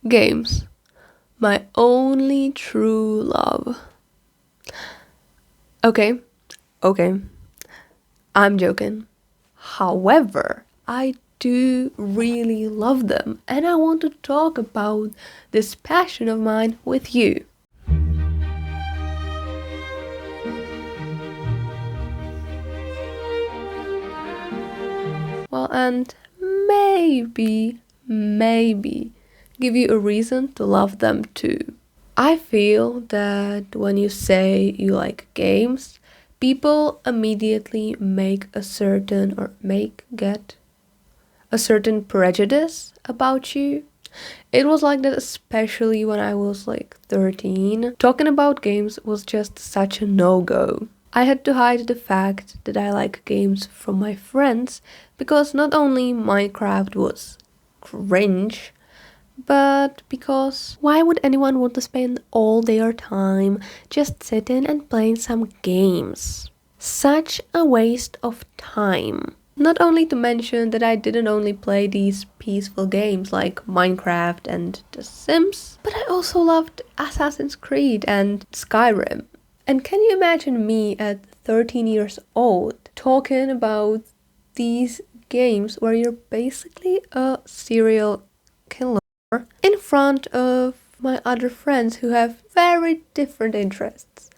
Games. My only true love. Okay, okay, I'm joking. However, I do really love them, and I want to talk about this passion of mine with you. Well, and maybe give you a reason to love them too. I feel that when you say you like games, people immediately make a certain or get a certain prejudice about you. It was like that especially when I was like 13. Talking about games was just such a no-go. I had to hide the fact that I like games from my friends because not only Minecraft was cringe, but because why would anyone want to spend all their time just sitting and playing some games? Such a waste of time. Not only to mention that I didn't only play these peaceful games like Minecraft and The Sims, but I also loved Assassin's Creed and Skyrim. And can you imagine me at 13 years old talking about these games where you're basically a serial killer in front of my other friends who have very different interests?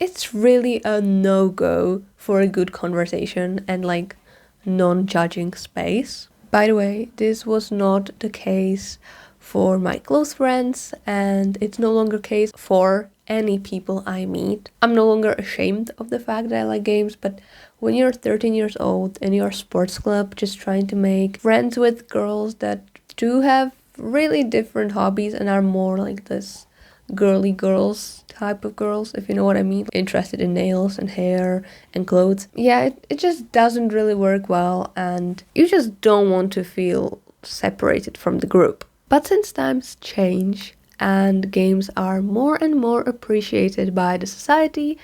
It's really a no-go for a good conversation and like non-judging space. By the way, this was not the case for my close friends, and it's no longer case for any people I meet. I'm no longer ashamed of the fact that I like games, but when you're 13 years old and you're a sports club just trying to make friends with girls that do have really different hobbies and are more like this girly girls type of girls, if you know what I mean, interested in nails and hair and clothes. Yeah, it just doesn't really work well, and you just don't want to feel separated from the group. But since times change and games are more and more appreciated by the society,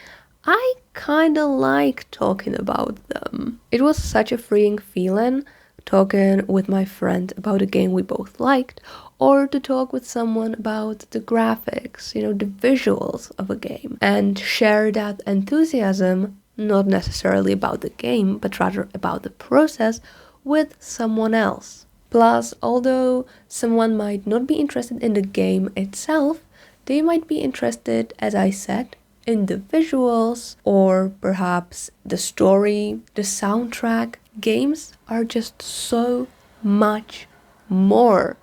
I kinda like talking about them. It was such a freeing feeling talking with my friend about a game we both liked, or to talk with someone about the graphics, the visuals of a game, and share that enthusiasm, not necessarily about the game, but rather about the process with someone else. Plus, although someone might not be interested in the game itself, they might be interested, as I said, in the visuals or perhaps the story, the soundtrack. Games are just so much more.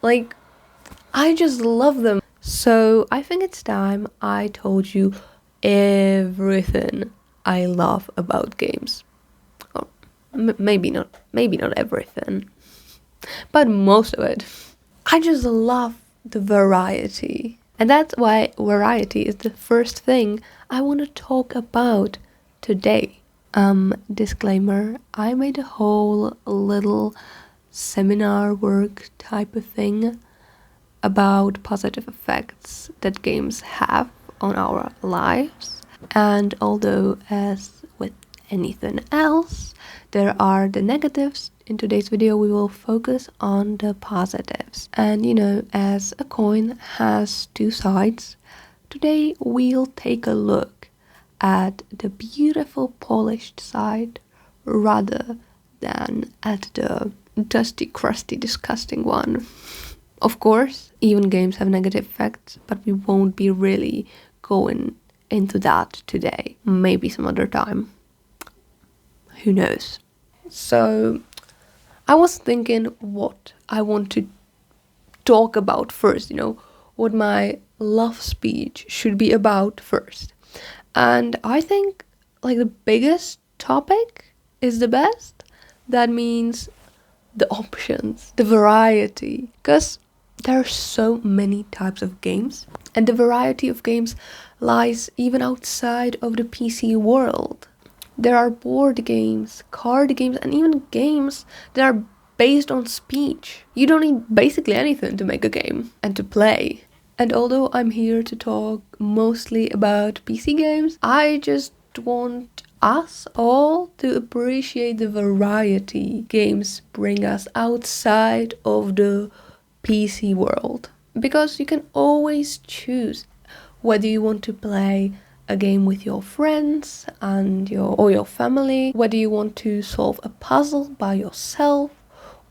Like, I just love them. So I think it's time I told you everything I love about games. Or maybe not everything, but most of it. I just love the variety. And that's why variety is the first thing I want to talk about today. Disclaimer, I made a whole little seminar work type of thing about positive effects that games have on our lives. And although, as with anything else, there are the negatives, in today's video we will focus on the positives. And as a coin has two sides, today we'll take a look at the beautiful polished side rather than at the dusty, crusty, disgusting one. Of course, even games have negative effects, but we won't be really going into that today. Maybe some other time. Who knows? So, I was thinking what I want to talk about first, what my love speech should be about first. And I think like the biggest topic is the best. That means the options, the variety. Because there are so many types of games, and the variety of games lies even outside of the PC world. There are board games, card games, and even games that are based on speech. You don't need basically anything to make a game and to play. And although I'm here to talk mostly about PC games, I just want us all to appreciate the variety games bring us outside of the PC world, because you can always choose whether you want to play a game with your friends and your family, whether you want to solve a puzzle by yourself,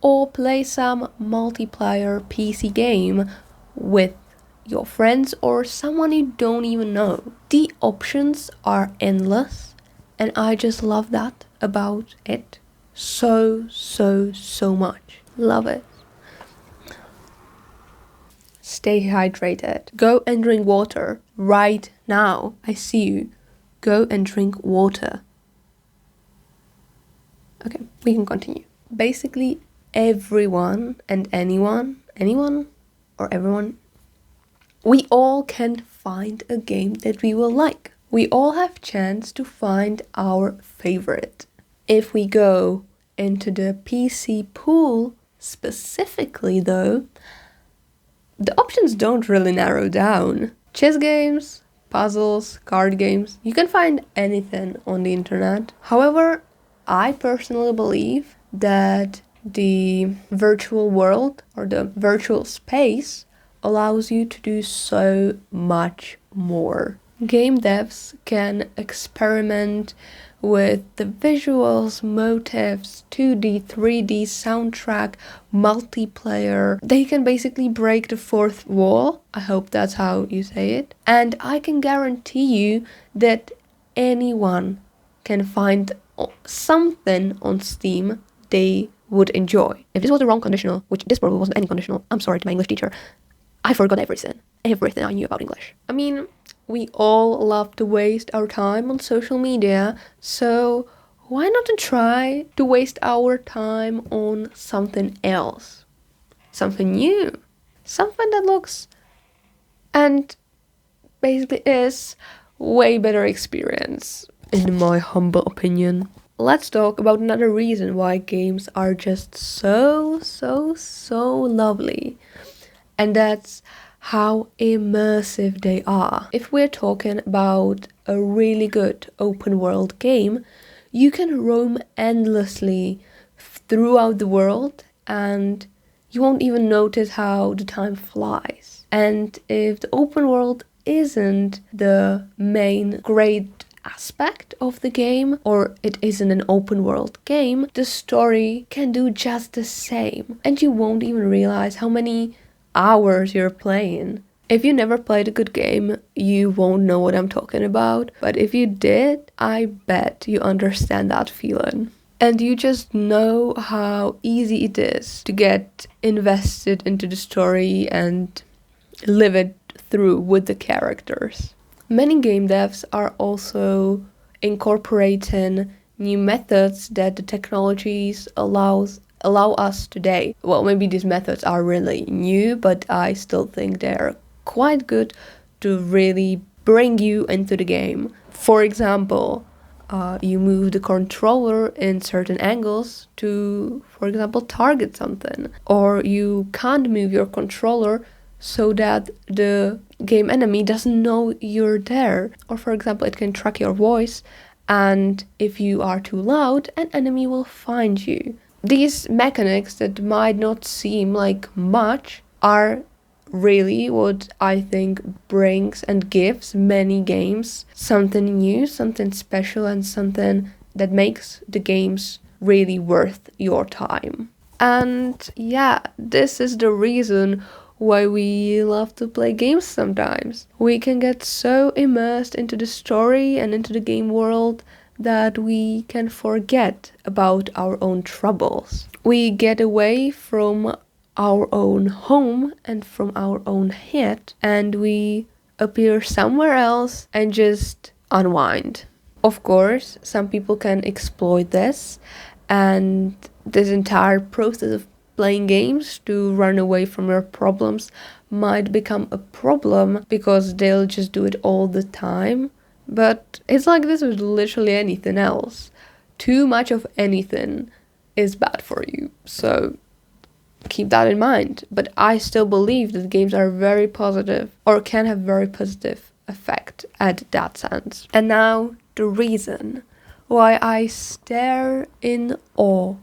or play some multiplayer PC game with your friends or someone you don't even know. The options are endless, and I just love that about it so much. Love it. Stay hydrated. Go and drink water right now. I see you. Go and drink water. Okay, we can continue. Basically, everyone and anyone or everyone, we all can find a game that we will like. We all have chance to find our favorite. If we go into the PC pool specifically though, the options don't really narrow down. Chess games, puzzles, card games, you can find anything on the internet. However, I personally believe that the virtual world or the virtual space allows you to do so much more. Game devs can experiment with the visuals, motifs, 2D, 3D, soundtrack, multiplayer. They can basically break the fourth wall. I hope that's how you say it. And I can guarantee you that anyone can find something on Steam they would enjoy. If this was the wrong conditional, which this probably wasn't any conditional, I'm sorry to my English teacher. I forgot everything I knew about English. I mean, we all love to waste our time on social media, so why not try to waste our time on something else? Something new. Something that looks and basically is way better experience, in my humble opinion. Let's talk about another reason why games are just so lovely. And that's how immersive they are. If we're talking about a really good open world game, you can roam endlessly throughout the world and you won't even notice how the time flies. And if the open world isn't the main great aspect of the game, or it isn't an open world game, the story can do just the same. And you won't even realize how many hours you're playing. If you never played a good game, you won't know what I'm talking about. But if you did, I bet you understand that feeling. And you just know how easy it is to get invested into the story and live it through with the characters. Many game devs are also incorporating new methods that the technologies allow us today. Well, maybe these methods are really new, but I still think they're quite good to really bring you into the game. For example, you move the controller in certain angles to, for example, target something. Or you can't move your controller so that the game enemy doesn't know you're there. Or for example, it can track your voice, and if you are too loud, an enemy will find you. These mechanics that might not seem like much are really what I think brings and gives many games something new, something special, and something that makes the games really worth your time. And yeah, this is the reason why we love to play games sometimes. We can get so immersed into the story and into the game world that we can forget about our own troubles. We get away from our own home and from our own head, and we appear somewhere else and just unwind. Of course, some people can exploit this, and this entire process of playing games to run away from your problems might become a problem because they'll just do it all the time. But it's like this with literally anything else. Too much of anything is bad for you, so keep that in mind. But I still believe that games are very positive, or can have very positive effect at that sense. And now the reason why I stare in awe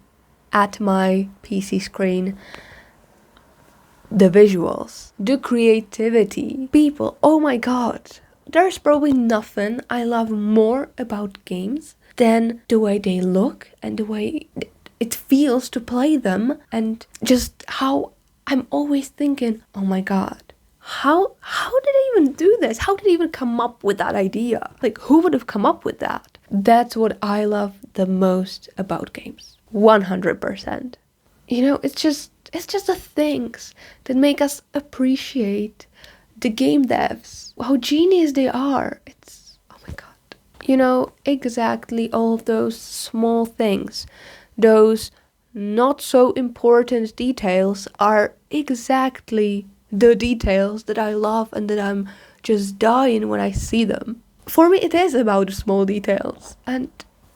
at my PC screen the visuals, the creativity, people. Oh my god. There's probably nothing I love more about games than the way they look and the way it feels to play them, and just how I'm always thinking, oh my god, how did they even do this? How did they even come up with that idea? Like, who would have come up with that? That's what I love the most about games. 100%. You know, it's just the things that make us appreciate the game devs, how genius they are. It's, oh my god. You know, exactly all of those small things, those not so important details are exactly the details that I love and that I'm just dying when I see them. For me, it is about the small details, and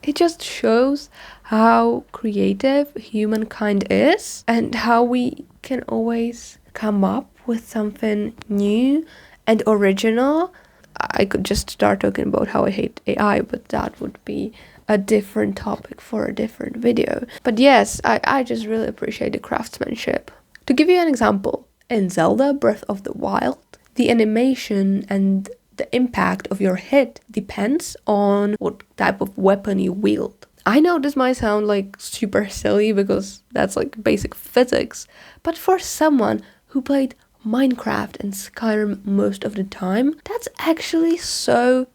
it just shows how creative humankind is and how we can always come up with something new and original. I could just start talking about how I hate AI, but that would be a different topic for a different video. But yes, I just really appreciate the craftsmanship. To give you an example, in Zelda Breath of the Wild, the animation and the impact of your hit depends on what type of weapon you wield. I know this might sound like super silly because that's like basic physics, but for someone who played Minecraft and Skyrim most of the time, that's actually so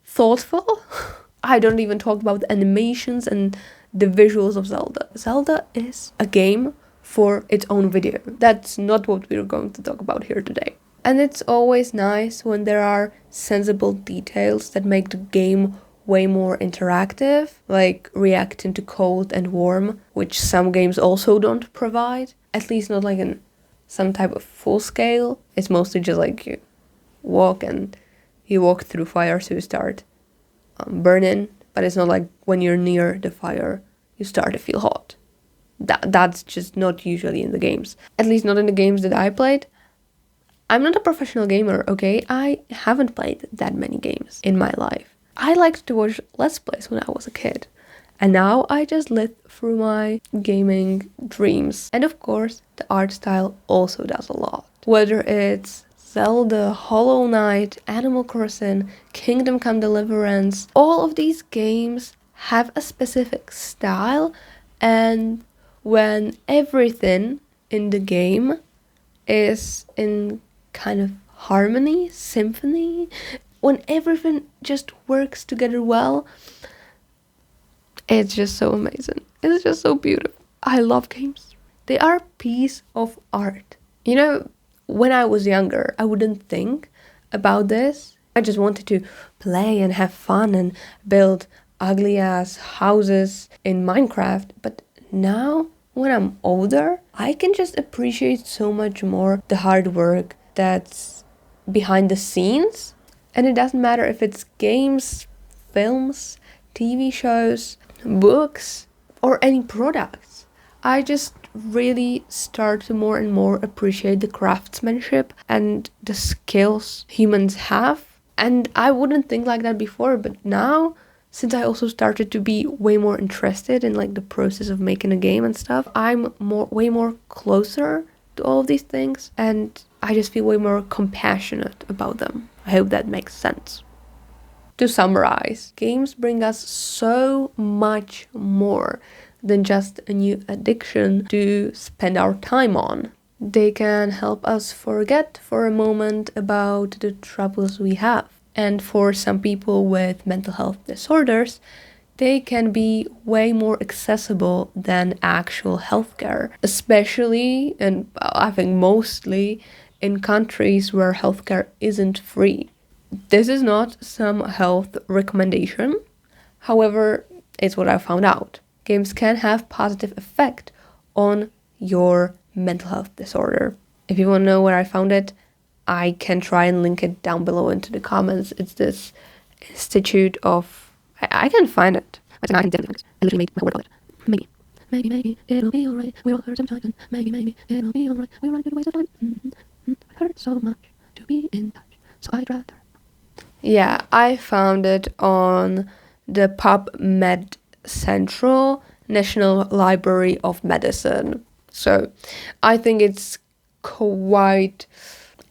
thoughtful. I don't even talk about the animations and the visuals of Zelda. Zelda is a game for its own video. That's not what we're going to talk about here today. And it's always nice when there are sensible details that make the game way more interactive, like reacting to cold and warm, which some games also don't provide, at least not like in some type of full scale. It's mostly just like you walk through fire, so you start burning, but it's not like when you're near the fire you start to feel hot. That's just not usually in the games, at least not in the games that I played. I'm not a professional gamer, okay? I haven't played that many games in my life. I liked to watch Let's Plays when I was a kid, and now I just live through my gaming dreams. And of course, the art style also does a lot. Whether it's Zelda, Hollow Knight, Animal Crossing, Kingdom Come Deliverance, all of these games have a specific style, and when everything in the game is in kind of harmony, symphony, when everything just works together well, it's just so amazing. It's just so beautiful. I love games. They are a piece of art. You know, when I was younger, I wouldn't think about this. I just wanted to play and have fun and build ugly ass houses in Minecraft. But now, when I'm older, I can just appreciate so much more the hard work that's behind the scenes. And it doesn't matter if it's games, films, TV shows, books, or any products. I just really start to more and more appreciate the craftsmanship and the skills humans have. And I wouldn't think like that before, but now, since I also started to be way more interested in like the process of making a game and stuff, I'm way more closer to all of these things, and I just feel way more compassionate about them. I hope that makes sense. To summarize, games bring us so much more than just a new addiction to spend our time on. They can help us forget for a moment about the troubles we have. And for some people with mental health disorders, they can be way more accessible than actual healthcare, especially, and I think mostly, in countries where healthcare isn't free. This is not some health recommendation. However, it's what I found out. Games can have positive effect on your mental health disorder. If you want to know where I found it, I can try and link it down below into the comments. It's this institute of... I can find it. I literally made my word on it. Maybe it'll be alright. We all hurt sometimes, and maybe it'll be alright. We run through the waste of time. It hurts so much to be in touch, so I'd rather. Yeah, I found it on the PubMed Central National Library of Medicine. So I think it's quite,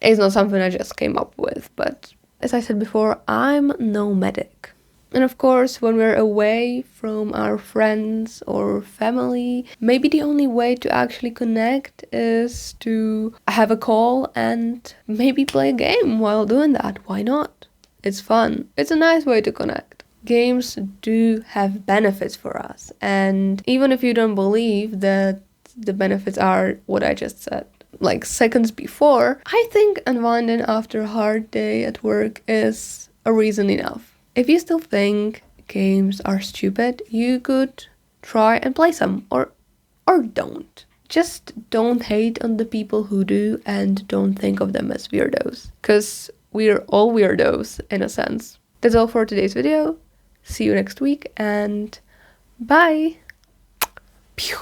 it's not something I just came up with, but as I said before, I'm no medic. And of course, when we're away from our friends or family, maybe the only way to actually connect is to have a call and maybe play a game while doing that. Why not? It's fun. It's a nice way to connect. Games do have benefits for us. And even if you don't believe that the benefits are what I just said, like seconds before, I think unwinding after a hard day at work is a reason enough. If you still think games are stupid, you could try and play some, or don't. Just don't hate on the people who do, and don't think of them as weirdos, because we're all weirdos in a sense. That's all for today's video. See you next week, and bye! Pew!